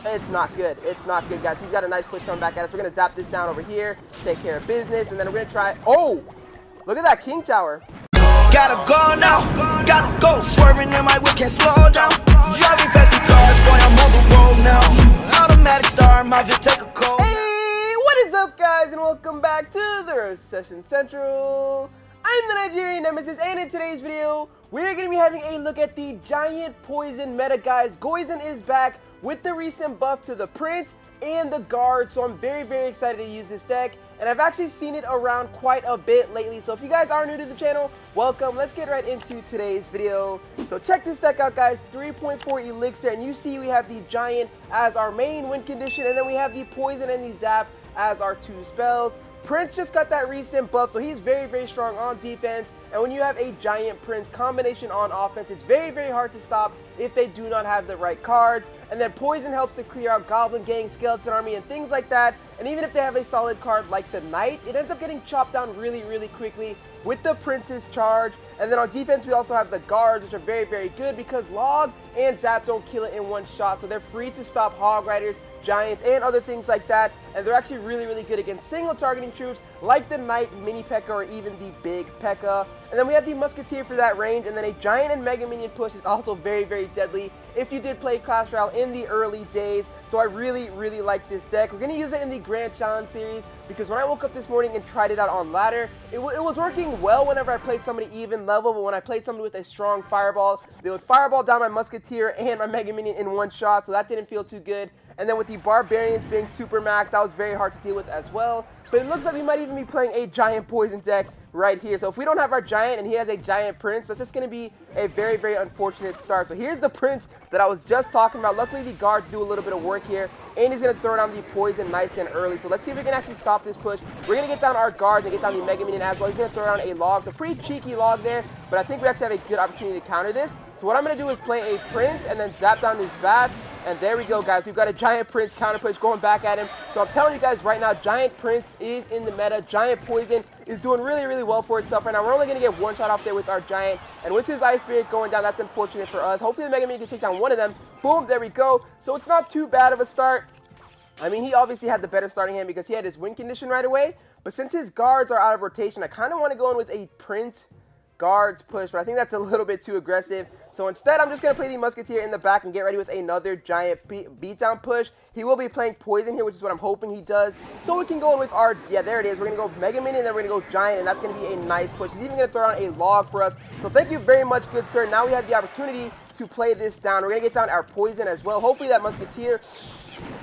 It's not good. It's not good, guys. He's got a nice push coming back at us. We're going to zap this down over here, take care of business, and then we're going to try... Oh! Look at that King Tower. Gotta go now, gotta go. Swerving in my whip, can't slow down. Driving fast in cars, boy, I'm on the road now. Automatic star, my Vic, take a call. Hey, what is up, guys, and welcome back to the Recession Central. I'm the Nigerian Nemesis, and in today's video, we're going to be having a look at the giant poison meta, guys. Goizen is back with the recent buff to the Prince and the guard, so I'm very, very excited to use this deck, and I've actually seen it around quite a bit lately. So if you guys are new to the channel, welcome. Let's get right into today's video. So check this deck out, guys. 3.4 elixir, and you see we have the giant as our main win condition, and then we have the poison and the zap as our two spells. Prince just got that recent buff, so he's very, very strong on defense, and when you have a giant Prince combination on offense, it's very, very hard to stop if they do not have the right cards. And then poison helps to clear out Goblin Gang, Skeleton Army, and things like that. And even if they have a solid card like the Knight, it ends up getting chopped down really, really quickly with the Prince's charge. And then on defense, we also have the guards, which are very, very good because Log and Zap don't kill it in one shot, so they're free to stop Hog Riders, Giants, and other things like that. And they're actually really, really good against single targeting troops like the Knight, Mini P.E.K.K.A, or even the Big P.E.K.K.A. And then we have the Musketeer for that range, and then a Giant and Mega Minion push is also very, very deadly if you did play Clash Royale in the early days. So I really, really like this deck. We're going to use it in the Grand Challenge series because when I woke up this morning and tried it out on ladder, it was working well whenever I played somebody even level, but when I played somebody with a strong Fireball, they would Fireball down my Musketeer and my Mega Minion in one shot, so that didn't feel too good. And then with the Barbarians being super max, that was very hard to deal with as well. But it looks like we might even be playing a giant poison deck right here. So if we don't have our giant and he has a giant Prince, that's just going to be a very, very unfortunate start. So here's the Prince that I was just talking about. Luckily, the guards do a little bit of work here, and he's going to throw down the poison nice and early. So let's see if we can actually stop this push. We're going to get down our guards and get down the Mega Minion as well. He's going to throw down a log. So pretty cheeky log there, but I think we actually have a good opportunity to counter this. So what I'm going to do is play a Prince and then zap down his bats. And there we go, guys. We've got a Giant Prince counter push going back at him. So I'm telling you guys right now, Giant Prince is in the meta. Giant Poison is doing really, really well for itself right now. We're only going to get one shot off there with our Giant. And with his Ice Spirit going down, that's unfortunate for us. Hopefully the Mega Minion can take down one of them. Boom, there we go. So it's not too bad of a start. I mean, he obviously had the better starting hand because he had his win condition right away. But since his guards are out of rotation, I kind of want to go in with a Prince guards push, but I think that's a little bit too aggressive. So instead, I'm just going to play the Musketeer in the back and get ready with another giant beatdown push. He will be playing poison here, which is what I'm hoping he does. So we can go in with our, yeah, there it is. We're going to go Mega Minion, and then we're going to go Giant, and that's going to be a nice push. He's even going to throw down a log for us. So thank you very much, good sir. Now we have the opportunity to play this down. We're going to get down our poison as well. Hopefully that Musketeer...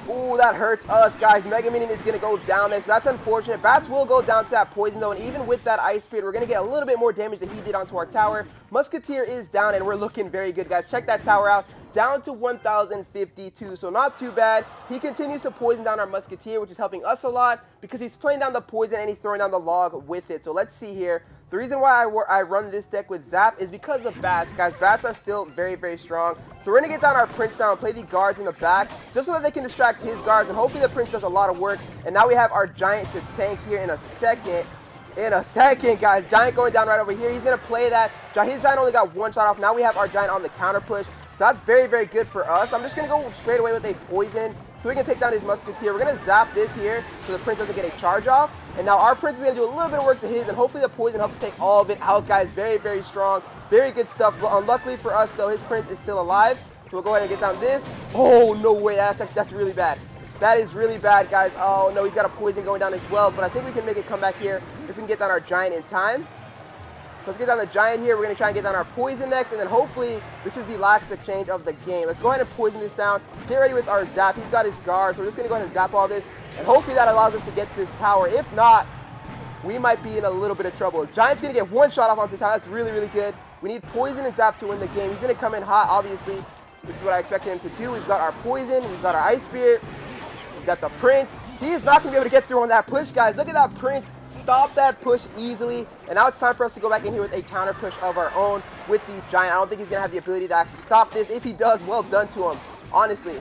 Ooh, that hurts us, guys. Mega Minion is going to go down there, so that's unfortunate. Bats will go down to that poison, though, and even with that Ice Spirit, we're going to get a little bit more damage than he did onto our tower. Musketeer is down, and we're looking very good, guys. Check that tower out. Down to 1,052, so not too bad. He continues to poison down our Musketeer, which is helping us a lot because he's playing down the poison and he's throwing down the log with it. So let's see here. The reason why I run this deck with Zap is because of Bats, guys. Bats are still very, very strong. So we're going to get down our Prince down and play the guards in the back just so that they can distract his guards, and hopefully the Prince does a lot of work. And now we have our Giant to tank here in a second. Guys. Giant going down right over here. He's going to play that. His Giant only got one shot off. Now we have our Giant on the counter push. So that's very, very good for us. I'm just going to go straight away with a poison so we can take down his Musketeer. We're going to zap this here so the Prince doesn't get a charge off. And now our Prince is going to do a little bit of work to his, and hopefully the poison helps take all of it out, guys. Very, very strong. Very good stuff. But unluckily for us, though, his Prince is still alive. So we'll go ahead and get down this. Oh, no way. That's really bad. That is really bad, guys. Oh, no, he's got a poison going down as well. But I think we can make it come back here if we can get down our Giant in time. So let's get down the Giant here. We're going to try and get down our poison next, and then hopefully this is the last exchange of the game. Let's go ahead and poison this down. Get ready with our zap. He's got his guard, so we're just going to go ahead and zap all this, and hopefully that allows us to get to this tower. If not, we might be in a little bit of trouble. Giant's going to get one shot off onto the tower. That's really, really good. We need poison and zap to win the game. He's going to come in hot, obviously, which is what I expected him to do. We've got our poison. We've got our Ice Spirit. We've got the Prince. He is not going to be able to get through on that push, guys. Look at that Prince. Stop that push easily. And now it's time for us to go back in here with a counter push of our own with the Giant. I don't think he's going to have the ability to actually stop this. If he does, well done to him, honestly.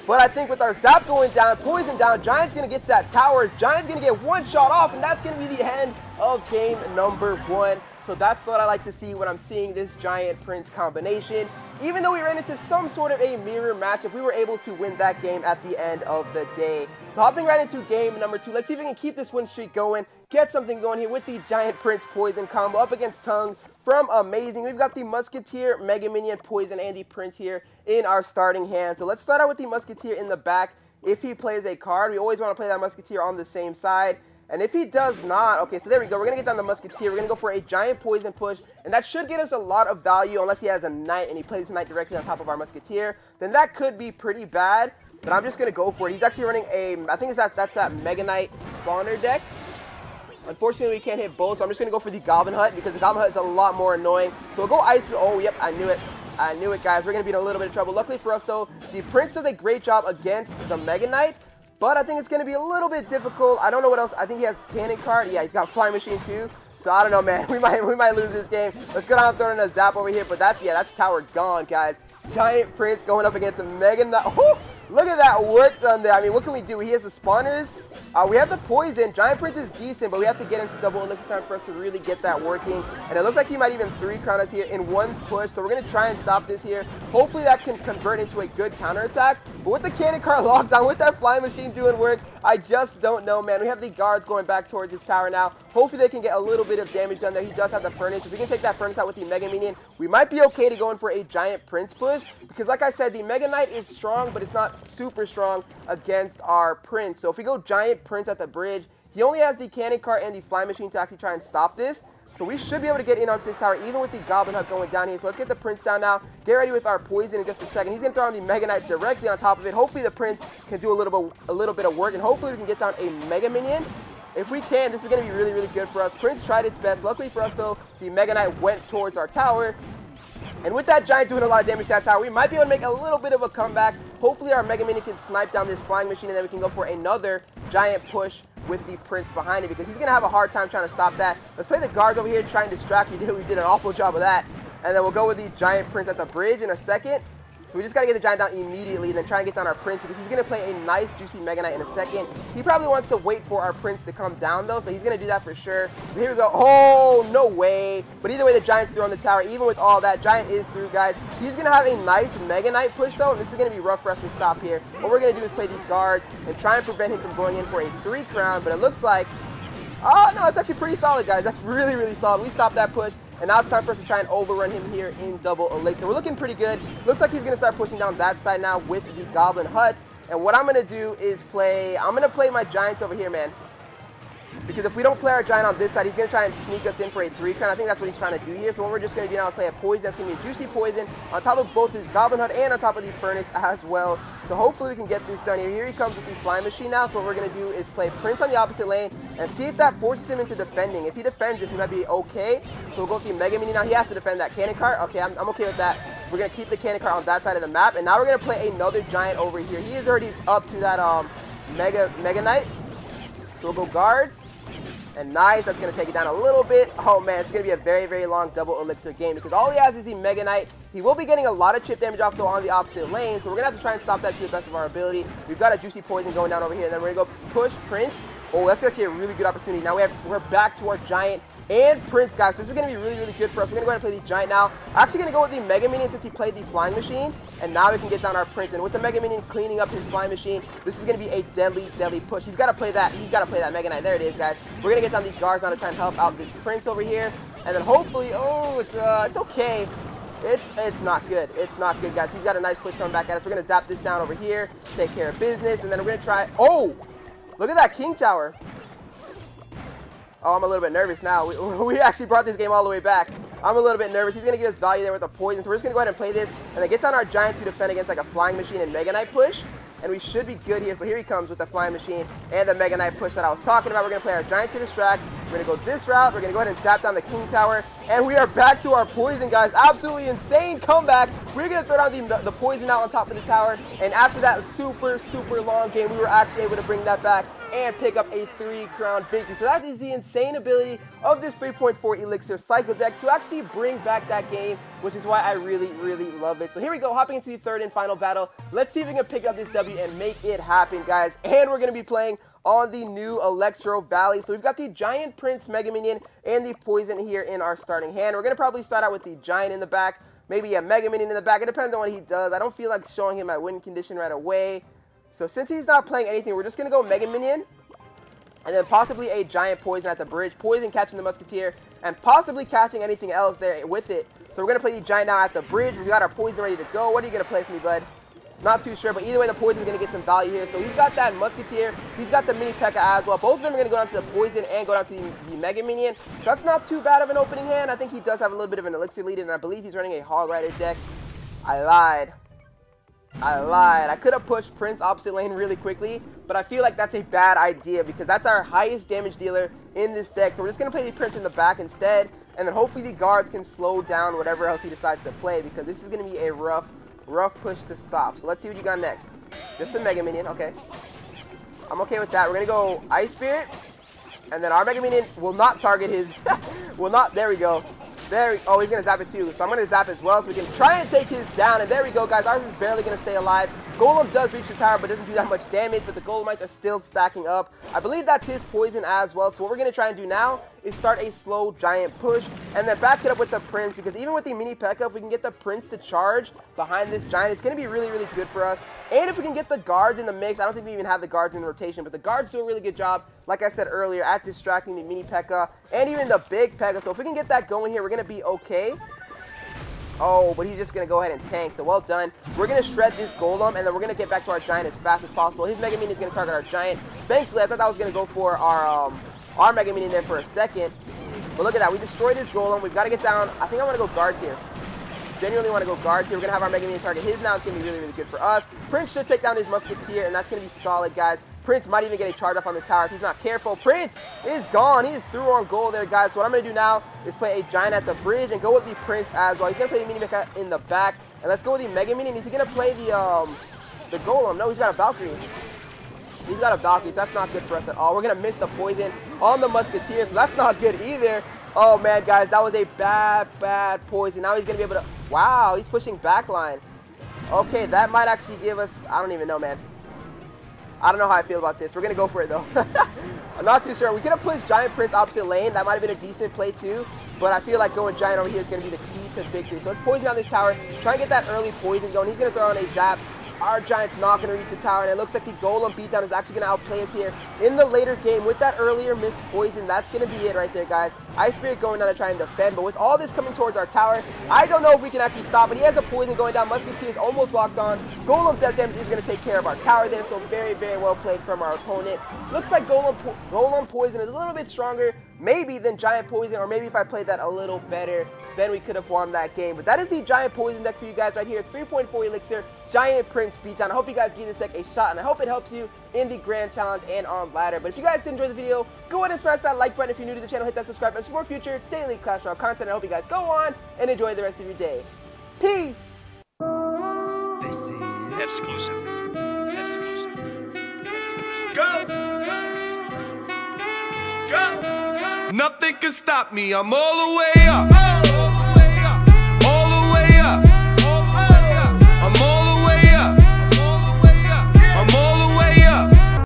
But I think with our zap going down, poison down, Giant's going to get to that tower. Giant's going to get one shot off, and that's going to be the end of game number 1. So that's what I like to see when I'm seeing this Giant Prince combination. even though we ran into some sort of a mirror matchup, we were able to win that game at the end of the day. So hopping right into game number 2, let's see if we can keep this win streak going, get something going here with the Giant Prince Poison combo up against Tongue from Amazing. We've got the Musketeer, Mega Minion, Poison, and the Prince here in our starting hand. So let's start out with the Musketeer in the back. If he plays a card, we always want to play that Musketeer on the same side. And if he does not, okay, so there we go. We're going to get down the Musketeer. We're going to go for a Giant Poison push, and that should get us a lot of value unless he has a Knight and he plays a Knight directly on top of our Musketeer. Then that could be pretty bad, but I'm just going to go for it. He's actually running a, I think that's that Mega Knight spawner deck. Unfortunately, we can't hit both, so I'm just going to go for the Goblin Hut because the Goblin Hut is a lot more annoying. So we'll go Ice. Oh, yep, I knew it. I knew it, guys. We're going to be in a little bit of trouble. Luckily for us, though, the Prince does a great job against the Mega Knight. But I think it's going to be a little bit difficult. I don't know what else. I think he has Cannon Card. Yeah, he's got Flying Machine too. So I don't know, man. We might lose this game. Let's go down and throw in a Zap over here. But that's tower gone, guys. Giant Prince going up against a Mega Knight. Oh, look at that work done there. I mean, what can we do? He has the spawners. We have the Poison. Giant Prince is decent, but we have to get into double elixir time for us to really get that working. And it looks like he might even 3-crown us here in one push. So we're going to try and stop this here. Hopefully that can convert into a good counterattack. But with the Cannon Card locked down, with that Flying Machine doing work, I just don't know, man. We have the guards going back towards his tower now. Hopefully they can get a little bit of damage done there. He does have the Furnace. If we can take that Furnace out with the Mega Minion, we might be okay to go in for a Giant Prince push. Because like I said, the Mega Knight is strong, but it's not super strong against our Prince. So if we go Giant Prince at the bridge, he only has the Cannon Cart and the Flying Machine to actually try and stop this. So we should be able to get in onto this tower, even with the Goblin Hut going down here. So let's get the Prince down now. Get ready with our Poison in just a second. He's going to throw on the Mega Knight directly on top of it. Hopefully the Prince can do a little bit of work, and hopefully we can get down a Mega Minion. If we can, this is going to be really, really good for us. Prince tried its best. Luckily for us, though, the Mega Knight went towards our tower. And with that Giant doing a lot of damage to that tower, we might be able to make a little bit of a comeback. Hopefully our Mega Minion can snipe down this Flying Machine, and then we can go for another Giant push with the Prince behind it, because he's going to have a hard time trying to stop that. Let's play the guards over here to try and distract. We did an awful job of that. And then we'll go with the Giant Prince at the bridge in a second. So we just got to get the Giant down immediately and then try and get down our Prince, because he's going to play a nice juicy Mega Knight in a second. He probably wants to wait for our Prince to come down though, so he's going to do that for sure. So here we go. Oh, no way. But either way, the Giant's through on the tower. Even with all that, Giant is through, guys. He's going to have a nice Mega Knight push though, and this is going to be rough for us to stop here. What we're going to do is play these guards and try and prevent him from going in for a 3-crown, but it looks like, oh no, it's actually pretty solid, guys. That's really, really solid. We stopped that push. And now it's time for us to try and overrun him here in double elixir. We're looking pretty good. Looks like he's going to start pushing down that side now with the Goblin Hut. And what I'm going to do is I'm going to play my Giants over here, man. Because if we don't play our Giant on this side, he's going to try and sneak us in for a 3-crown. I think that's what he's trying to do here. So what we're just going to do now is play a Poison. That's going to be a juicy Poison on top of both his Goblin Hut and on top of the Furnace as well. So hopefully we can get this done here. Here he comes with the Flying Machine now. So what we're going to do is play Prince on the opposite lane and see if that forces him into defending. If he defends this, we might be okay. So we'll go with the Mega Minion now. He has to defend that Cannon Cart. Okay, I'm okay with that. We're going to keep the Cannon Cart on that side of the map. And now we're going to play another Giant over here. He is already up to that Mega Knight. So we'll go guards. And nice, that's going to take it down a little bit. Oh man, it's going to be a very, very long double elixir game, because all he has is the Mega Knight. He will be getting a lot of chip damage off though on the opposite lane, so we're going to have to try and stop that to the best of our ability. We've got a juicy Poison going down over here, and then we're going to go push Prince. Oh, that's actually a really good opportunity. Now we're back to our Giant and Prince, guys. So this is going to be really, really good for us. We're going to go ahead and play the Giant now. I'm actually going to go with the Mega Minion since he played the Flying Machine. And now we can get down our Prince. And with the Mega Minion cleaning up his Flying Machine, this is going to be a deadly, deadly push. He's got to play that. He's got to play that Mega Knight. There it is, guys. We're going to get down the guards now to try and help out this Prince over here. And then hopefully, oh, it's okay. It's not good. It's not good, guys. He's got a nice push coming back at us. We're going to zap this down over here, take care of business. And then we're going to try, oh, look at that King Tower. Oh, I'm a little bit nervous now. We actually brought this game all the way back. I'm a little bit nervous. He's going to give us value there with the Poison. So we're just going to go ahead and play this. And then get down our Giant to defend against like a Flying Machine and Mega Knight push. And we should be good here. So here he comes with the Flying Machine and the Mega Knight push that I was talking about. We're going to play our Giant to distract. We're going to go this route. We're going to go ahead and zap down the King Tower. And we are back to our Poison, guys. Absolutely insane comeback. We're going to throw down the Poison out on top of the tower. And after that super, super long game, we were actually able to bring that back and pick up a 3-crown victory. So that is the insane ability of this 3.4 Elixir Cycle deck to actually bring back that game, which is why I really, really love it. So here we go, hopping into the third and final battle. Let's see if we can pick up this W and make it happen, guys. And we're going to be playing on the new Electro Valley. So we've got the Giant Prince Mega Minion and the Poison here in our starting hand. We're going to probably start out with the Giant in the back. maybe a Mega Minion in the back. It depends on what he does. I don't feel like showing him my win condition right away. So since he's not playing anything, we're just going to go Mega Minion. And then possibly a Giant Poison at the bridge. Poison catching the Musketeer. And possibly catching anything else there with it. So we're going to play the Giant now at the bridge. We've got our Poison ready to go. What are you going to play for me, bud? Not too sure, but either way, the Poison is going to get some value here. So he's got that Musketeer. He's got the Mini P.E.K.K.A. as well. Both of them are going to go down to the Poison and go down to the Mega Minion. So that's not too bad of an opening hand. I think he does have a little bit of an Elixir lead, and I believe he's running a Hog Rider deck. I lied. I could have pushed Prince opposite lane really quickly, but I feel like that's a bad idea because that's our highest damage dealer in this deck. So we're just going to play the Prince in the back instead, and then hopefully the guards can slow down whatever else he decides to play because this is going to be a rough push to stop. So let's see what you got next. Just a Mega Minion, okay. I'm okay with that. We're going to go Ice Spirit, and then our Mega Minion will not target his, there we go. Oh, he's going to zap it too. So I'm going to zap as well so we can try and take his down. And there we go, guys. Ours is barely going to stay alive. Golem does reach the tower, but doesn't do that much damage. But the Golemites are still stacking up. I believe that's his poison as well. So what we're going to try and do now is start a slow giant push. And then back it up with the Prince. Because even with the Mini P.E.K.K.A., if we can get the Prince to charge behind this Giant, it's going to be really, really good for us. And if we can get the guards in the mix, I don't think we even have the guards in the rotation. But the guards do a really good job, like I said earlier, at distracting the Mini P.E.K.K.A. and even the big P.E.K.K.A. So if we can get that going here, we're going to be okay. Oh, but he's just going to go ahead and tank. So well done. We're going to shred this Golem, and then we're going to get back to our Giant as fast as possible. His Mega Minion is going to target our Giant. Thankfully, I thought that was going to go for our Mega Minion there for a second. But look at that. We destroyed his Golem. We've got to get down. I think I want to go guards here. Genuinely want to go guards here. We're going to have our Mega Minion target his now. It's going to be really, really good for us. Prince should take down his Musketeer, and that's going to be solid, guys. Prince might even get a charge off on this tower if he's not careful. Prince is gone. He is through on goal there, guys. So what I'm going to do now is play a Giant at the bridge and go with the Prince as well. He's going to play the Mini P.E.K.K.A. in the back. And let's go with the Mega Minion. Is he going to play the Golem? No, he's got a Valkyrie. He's got a Valkyrie, so that's not good for us at all. We're going to miss the poison on the Musketeer, so that's not good either. Oh, man, guys, that was a bad poison. Now he's going to be able to... Wow, he's pushing backline. Okay, that might actually give us... I don't even know, man. I don't know how I feel about this. We're going to go for it, though. I'm not too sure. We could have pushed Giant Prince opposite lane. That might have been a decent play, too. But I feel like going Giant over here is going to be the key to victory. So let's poison on this tower. Try and get that early poison going. He's going to throw on a zap. Our Giant's not going to reach the tower, and it looks like the Golem beatdown is actually going to outplay us here in the later game with that earlier missed poison. That's going to be it right there, guys. Ice Spirit going down to try and defend, but with all this coming towards our tower, I don't know if we can actually stop it. He has a poison going down. Musketeer is almost locked on. Golem death damage is going to take care of our tower there, so very, very well played from our opponent. Looks like Golem poison is a little bit stronger, maybe, than Giant Poison, or maybe if I played that a little better, then we could have won that game. But that is the Giant Poison deck for you guys right here. 3.4 Elixir, Giant Prince beatdown. I hope you guys give this deck a shot, and I hope it helps you in the Grand Challenge and on ladder. But if you guys did enjoy the video, go ahead and smash that like button. If you're new to the channel, hit that subscribe button for more future daily Clash Royale content. I hope you guys go on and enjoy the rest of your day. Peace! This is Exclusive. Go! Go! Nothing can stop me, I'm all the way up.